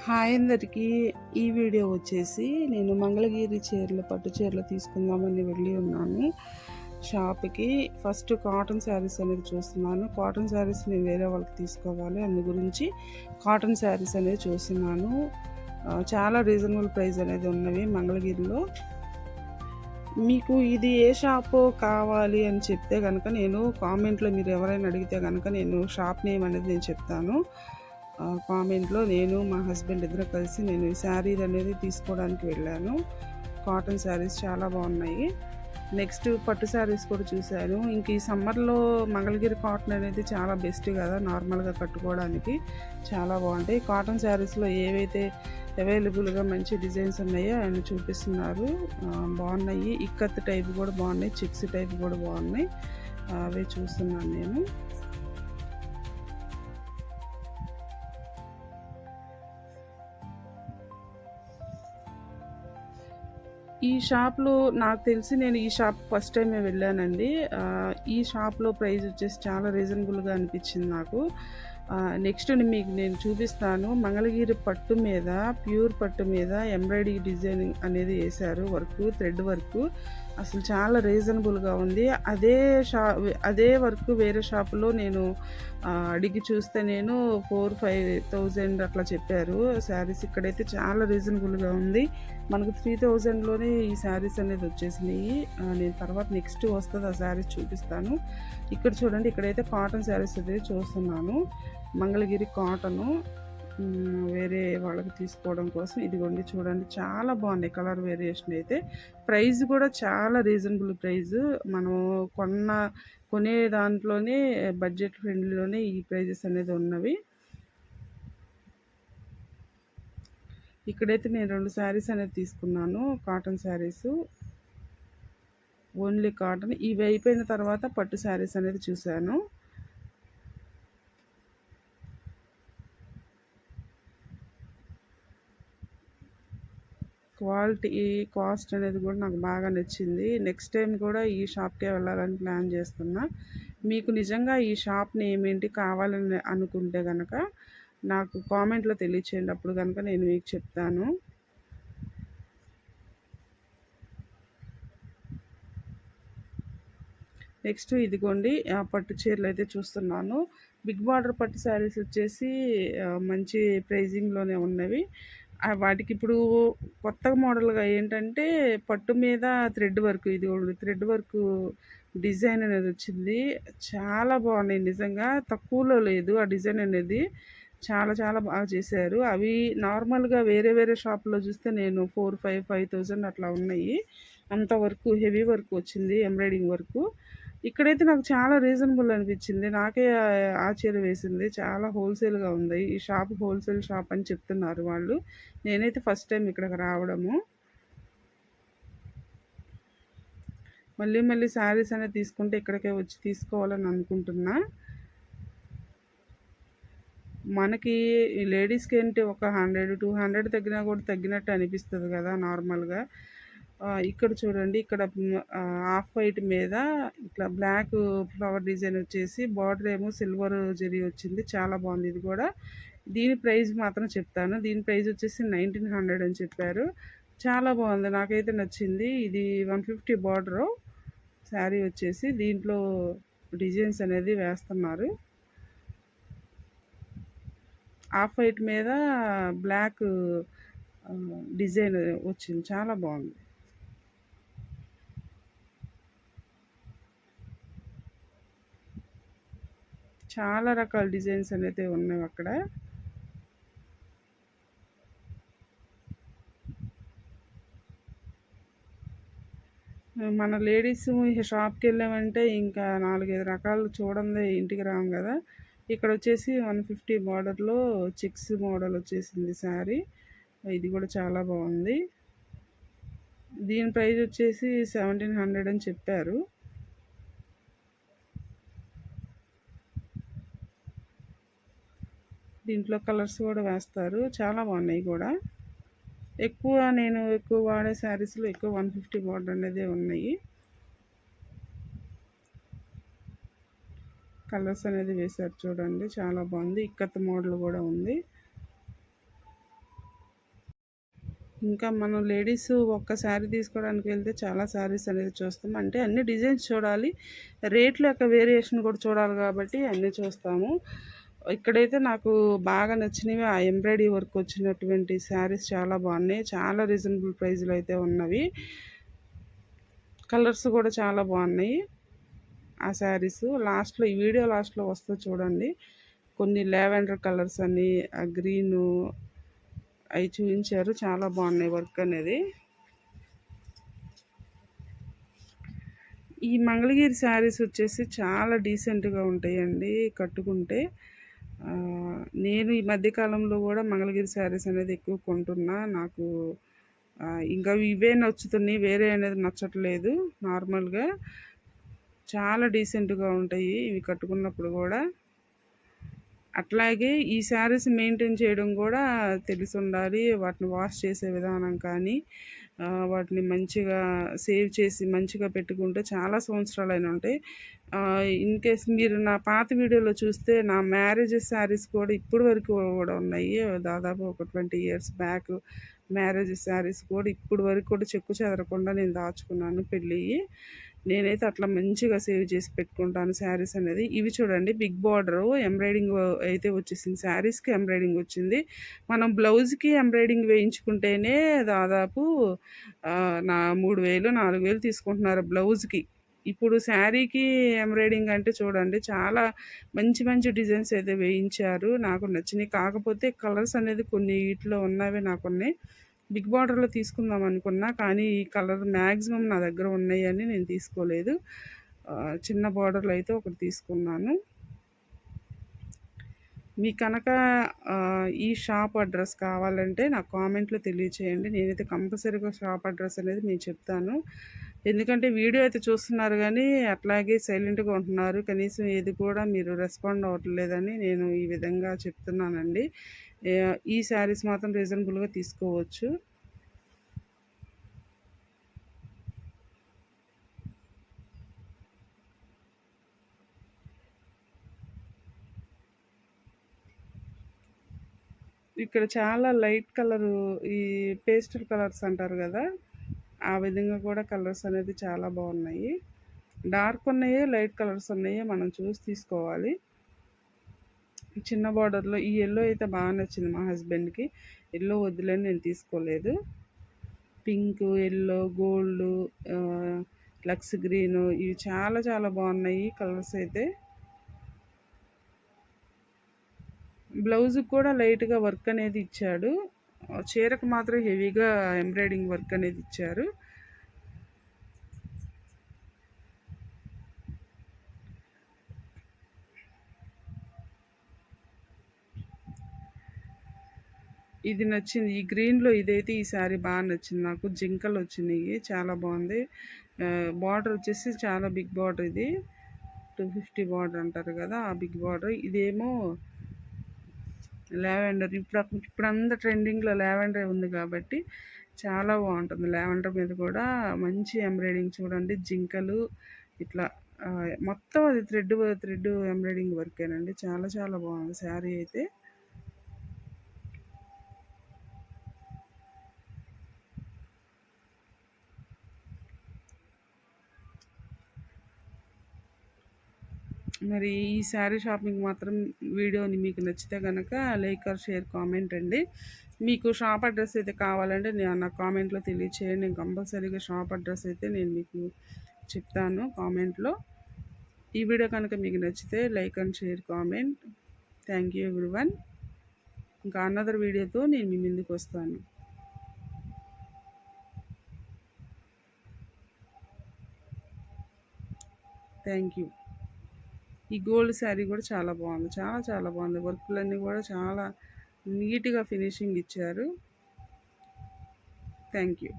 Hi అందరికీ. ఈ video వచ్చేసి నేను మంగళగిరి చీరలు పట్టు చీరలు తీసుకుందామని వెళ్ళి ఉన్నాను షాప్కి. ఫస్ట్ కాటన్ శారీస్ అనేది చూస్తున్నాను. కాటన్ శారీస్ నేను వేరే వాళ్ళకి తీసుకోవాలి, అందు గురించి కాటన్ శారీస్ అనేది చూస్తున్నాను. చాలా రీజనబుల్ ప్రైస్ అనేది ఉన్నవి మంగళగిరిలో. మీకు ఇది ఏ షాపు కావాలి అని చెప్తే కనుక నేను కామెంట్లో, మీరు ఎవరైనా అడిగితే కనుక నేను షాప్ నేమ్ అనేది నేను చెప్తాను. కామెంట్లో నేను మా హస్బెండ్ ఇద్దరు కలిసి నేను ఈ శారీ అనేది తీసుకోవడానికి వెళ్ళాను. కాటన్ శారీస్ చాలా బాగున్నాయి. నెక్స్ట్ పట్టు శారీస్ కూడా చూశాను. ఇంక ఈ సమ్మర్లో మంగళగిరి కాటన్ అనేది చాలా బెస్ట్ కదా, నార్మల్గా కట్టుకోవడానికి చాలా బాగుంటాయి. కాటన్ శారీస్లో ఏవైతే అవైలబుల్గా మంచి డిజైన్స్ ఉన్నాయో ఆయన చూపిస్తున్నారు. బాగున్నాయి. ఇక్కత్ టైప్ కూడా బాగున్నాయి, చిక్స్ టైప్ కూడా బాగున్నాయి. అవే చూస్తున్నాను నేను. ఈ షాప్లో నాకు తెలిసి నేను ఈ షాప్ ఫస్ట్ టైమే వెళ్ళానండి. ఈ షాప్లో ప్రైస్ వచ్చేసి చాలా రీజనబుల్గా అనిపించింది నాకు. నెక్స్ట్ మీకు నేను చూపిస్తాను. మంగళగిరి పట్టు మీద, ప్యూర్ పట్టు మీద ఎంబ్రాయిడరీ డిజైన్ అనేది వేశారు, వర్క్, థ్రెడ్ వర్క్. అసలు చాలా రీజనబుల్గా ఉంది. అదే వర్క్ వేరే షాపులో నేను అడిగి చూస్తే నేను 4-5,000 అట్లా చెప్పారు శారీస్. ఇక్కడైతే చాలా రీజనబుల్గా ఉంది. మనకు 3,000లోనే ఈ శారీస్ అనేది వచ్చేసినాయి. నేను తర్వాత నెక్స్ట్ వస్తుంది ఆ శారీస్ చూపిస్తాను. ఇక్కడ చూడండి, ఇక్కడైతే కాటన్ శారీస్ అనేది చూస్తున్నాను. మంగళగిరి కాటను వేరే వాళ్ళకి తీసుకోవడం కోసం. ఇదిగోండి చూడండి, చాలా బాగున్నాయి కలర్ వేరియేషన్ అయితే. ప్రైస్ కూడా చాలా రీజనబుల్ ప్రైస్. మనం కొనే దాంట్లోనే బడ్జెట్ ఫ్రెండ్లీలోనే ఈ ప్రైజెస్ అనేది ఉన్నవి. ఇక్కడైతే నేను 2 శారీస్ అనేది తీసుకున్నాను, కాటన్ శారీస్, ఓన్లీ కాటన్. ఇవి అయిపోయిన తర్వాత పట్టు శారీస్ అనేది చూశాను. క్వాలిటీ, కాస్ట్ అనేది కూడా నాకు బాగా నచ్చింది. నెక్స్ట్ టైం కూడా ఈ షాప్కే వెళ్ళాలని ప్లాన్ చేస్తున్నా. మీకు నిజంగా ఈ షాప్ నేమ్ ఏంటి కావాలని అనుకుంటే కనుక నాకు కామెంట్లో తెలియచేయండి, అప్పుడు కనుక నేను మీకు చెప్తాను. నెక్స్ట్ ఇదిగోండి పట్టు చీరలు అయితే చూస్తున్నాను. బిగ్ బార్డర్ పట్టు శారీస్ వచ్చేసి మంచి ప్రైజింగ్లోనే ఉన్నవి. వాటికి ఇప్పుడు కొత్తగా మోడల్గా ఏంటంటే పట్టు మీద థ్రెడ్ వర్క్, ఇది థ్రెడ్ వర్క్ డిజైన్ అనేది వచ్చింది. చాలా బాగున్నాయి నిజంగా, తక్కువలో లేదు ఆ డిజైన్ అనేది. చాలా చాలా బాగా చేశారు. అవి నార్మల్గా వేరే వేరే షాప్లో చూస్తే నేను 4-5,000 అట్లా ఉన్నాయి. అంత వర్క్, హెవీ వర్క్ వచ్చింది, ఎంబ్రాయిడింగ్ వర్క్. ఇక్కడైతే నాకు చాలా రీజనబుల్ అనిపించింది. నాకే ఆశ్చర్యం వేసింది. చాలా హోల్సేల్గా ఉంది ఈ షాప్, హోల్సేల్ షాప్ అని చెప్తున్నారు వాళ్ళు. నేనైతే ఫస్ట్ టైం ఇక్కడికి రావడము. మళ్ళీ మళ్ళీ శారీస్ అనేది తీసుకుంటే ఇక్కడికే వచ్చి తీసుకోవాలని అనుకుంటున్నా. మనకి లేడీస్కి ఏంటి ఒక 100-200 తగ్గినా కూడా తగ్గినట్టు అనిపిస్తుంది కదా నార్మల్గా. ఇక్కడ చూడండి, ఇక్కడ ఆఫ్ వైట్ మీద ఇట్లా బ్లాక్ ఫ్లవర్ డిజైన్ వచ్చేసి బార్డర్ ఏమో సిల్వర్ జరీ వచ్చింది. చాలా బాగుంది ఇది కూడా. దీని ప్రైస్ మాత్రం చెప్తాను. దీని ప్రైస్ వచ్చేసి 1,900 అని చెప్పారు. చాలా బాగుంది, నాకైతే నచ్చింది. ఇది 150 బార్డరు శారీ వచ్చేసి, దీంట్లో డిజైన్స్ అనేది వేస్తున్నారు. ఆఫ్ వైట్ మీద బ్లాక్ డిజైన్ వచ్చింది, చాలా బాగుంది. చాలా రకాల డిజైన్స్ అనేది ఉన్నాయి అక్కడ. మన లేడీస్ షాప్కి వెళ్ళామంటే ఇంకా 4-5 రకాలు చూడండి ఇంటికి రాం కదా. ఇక్కడ వచ్చేసి 150 బార్డర్లో చెక్స్ మోడల్ వచ్చేసింది శారీ. ఇది కూడా చాలా బాగుంది. దీని ప్రైస్ వచ్చేసి 1,700 అని చెప్పారు. దీంట్లో కలర్స్ కూడా వేస్తారు, చాలా బాగున్నాయి కూడా. నేను ఎక్కువ వాడే శారీస్లో ఎక్కువ 150 బార్డర్ అనేది ఉన్నాయి. కలర్స్ అనేది వేశారు చూడండి, చాలా బాగుంది. ఇక్కత్ మోడల్ కూడా ఉంది. ఇంకా మనం లేడీస్ ఒక్క శారీ తీసుకోవడానికి వెళ్తే చాలా శారీస్ అనేది చూస్తాం. అంటే అన్ని డిజైన్స్ చూడాలి, రేట్ల యొక్క వేరియేషన్ కూడా చూడాలి కాబట్టి అన్నీ చూస్తాము. ఇక్కడైతే నాకు బాగా నచ్చినవి ఆ ఎంబ్రాయిడరీ వర్క్ వచ్చినటువంటి శారీస్ చాలా బాగున్నాయి. చాలా రీజనబుల్ ప్రైస్లో అయితే ఉన్నవి. కలర్స్ కూడా చాలా బాగున్నాయి ఆ శారీస్. లాస్ట్లో ఈ వీడియో లాస్ట్లో వస్తుంది చూడండి. కొన్ని లావెండర్ కలర్స్ అని, ఆ గ్రీను అవి చూపించారు. చాలా బాగున్నాయి వర్క్ అనేది. ఈ మంగళగిరి శారీస్ వచ్చేసి చాలా డీసెంట్గా ఉంటాయండి కట్టుకుంటే. నేను ఈ మధ్యకాలంలో కూడా మంగళగిరి శారీస్ అనేది ఎక్కువ కొంటున్నా. నాకు ఇంకా ఇవే నచ్చుతున్నాయి, వేరే అనేది నచ్చట్లేదు. నార్మల్గా చాలా డీసెంట్గా ఉంటాయి ఇవి కట్టుకున్నప్పుడు కూడా. అట్లాగే ఈ శారీస్ మెయింటైన్ చేయడం కూడా తెలిసి ఉండాలి. వాటిని వాష్ చేసే విధానం కానీ, వాటిని మంచిగా సేవ్ చేసి మంచిగా పెట్టుకుంటే చాలా సంవత్సరాలైన ఉంటాయి. ఇన్ కేస్ మీరు నా పాత వీడియోలో చూస్తే నా మ్యారేజ్ శారీస్ కూడా ఇప్పటి వరకు కూడా ఉన్నాయి. దాదాపు ఒక 20 years బ్యాక్ మ్యారేజ్ శారీస్ కూడా ఇప్పుడు వరకు కూడా చెక్కు చెదరకుండా నేను దాచుకున్నాను పెళ్ళివి. నేనైతే అట్లా మంచిగా సేవ్ చేసి పెట్టుకుంటాను శారీస్ అనేది. ఇవి చూడండి, బిగ్ బార్డరు ఎంబ్రాయిడింగ్ అయితే వచ్చేసింది. శారీస్కి ఎంబ్రాయిడింగ్ వచ్చింది. మనం బ్లౌజ్కి ఎంబ్రాయిడింగ్ వేయించుకుంటేనే దాదాపు 3000 4000 తీసుకుంటున్నారు బ్లౌజ్కి. ఇప్పుడు శారీకి ఎంబ్రాయిడింగ్ అంటే చూడండి, చాలా మంచి మంచి డిజైన్స్ అయితే వేయించారు. నాకు నచ్చినాయి. కాకపోతే కలర్స్ అనేది కొన్ని వీటిలో ఉన్నవి నాకున్నాయి. బిగ్ బార్డర్లో తీసుకుందాం అనుకున్నా, కానీ ఈ కలర్ మ్యాక్సిమం నా దగ్గర ఉన్నాయని నేను తీసుకోలేదు. చిన్న బార్డర్లో అయితే ఒకటి తీసుకున్నాను. మీ కనుక ఈ షాప్ అడ్రస్ కావాలంటే నాకు కామెంట్లో తెలియచేయండి. నేనైతే కంపల్సరీగా షాప్ అడ్రస్ అనేది నేను చెప్తాను. ఎందుకంటే వీడియో అయితే చూస్తున్నారు కానీ అట్లాగే సైలెంట్గా ఉంటున్నారు. కనీసం ఏది కూడా మీరు రెస్పాండ్ అవ్వట్లేదని నేను ఈ విధంగా చెప్తున్నానండి. ఈ శారీస్ మాత్రం రీజనబుల్గా తీసుకోవచ్చు. ఇక్కడ చాలా లైట్ కలరు, ఈ పేస్టల్ కలర్స్ అంటారు కదా, ఆ విధంగా కూడా కలర్స్ అనేది చాలా బాగున్నాయి. డార్క్ ఉన్నాయి, లైట్ కలర్స్ ఉన్నాయి, మనం చూసి తీసుకోవాలి. చిన్న బార్డర్లో ఈ ఎల్లో అయితే బాగా నచ్చింది మా హస్బెండ్కి. ఎల్లో వద్దులేని నేను తీసుకోలేదు. Pink, yellow, gold, lux green, ఇవి చాలా చాలా బాగున్నాయి కలర్స్ అయితే. బ్లౌజ్కి కూడా లైట్గా వర్క్ అనేది ఇచ్చాడు. చీరకు మాత్రం హెవీగా ఎంబ్రాయిడింగ్ వర్క్ అనేది ఇచ్చారు. ఇది నచ్చింది. ఈ గ్రీన్లో ఇదైతే ఈ శారీ బాగా నచ్చింది నాకు. జింకలు వచ్చినాయి, చాలా బాగుంది. బార్డర్ వచ్చేసి చాలా బిగ్ బార్డర్. ఇది 250 బార్డర్ అంటారు కదా, ఆ బిగ్ బార్డర్. ఇదేమో లావెండర్. ఇప్పుడు అంతా ట్రెండింగ్లో లావెండర్ ఉంది కాబట్టి చాలా బాగుంటుంది. లావెండర్ మీద కూడా మంచి ఎంబ్రాయిడింగ్ చూడండి, జింకలు ఇట్లా మొత్తం అది థ్రెడ్ ఎంబ్రాయిడింగ్ వర్కేనండి. చాలా చాలా బాగుంది శారీ అయితే. మరి ఈ శారీ షాపింగ్ మాత్రం వీడియోని మీకు నచ్చితే కనుక లైక్ ఆర్ షేర్ కామెంట్ అండి. మీకు షాప్ అడ్రస్ అయితే కావాలంటే నా కామెంట్లో తెలియచేయండి. నేను కంపల్సరీగా షాప్ అడ్రస్ అయితే నేను మీకు చెప్తాను కామెంట్లో. ఈ వీడియో కనుక మీకు నచ్చితే like and share comment. Thank you everyone. ఇంకా అనదర్ వీడియోతో నేను మీ ముందుకు వస్తాను. Thank you. ఈ గోల్డ్ శారీ కూడా చాలా బాగుంది, చాలా చాలా బాగుంది. వర్కులన్నీ కూడా చాలా నీట్గా ఫినిషింగ్ ఇచ్చారు. Thank you.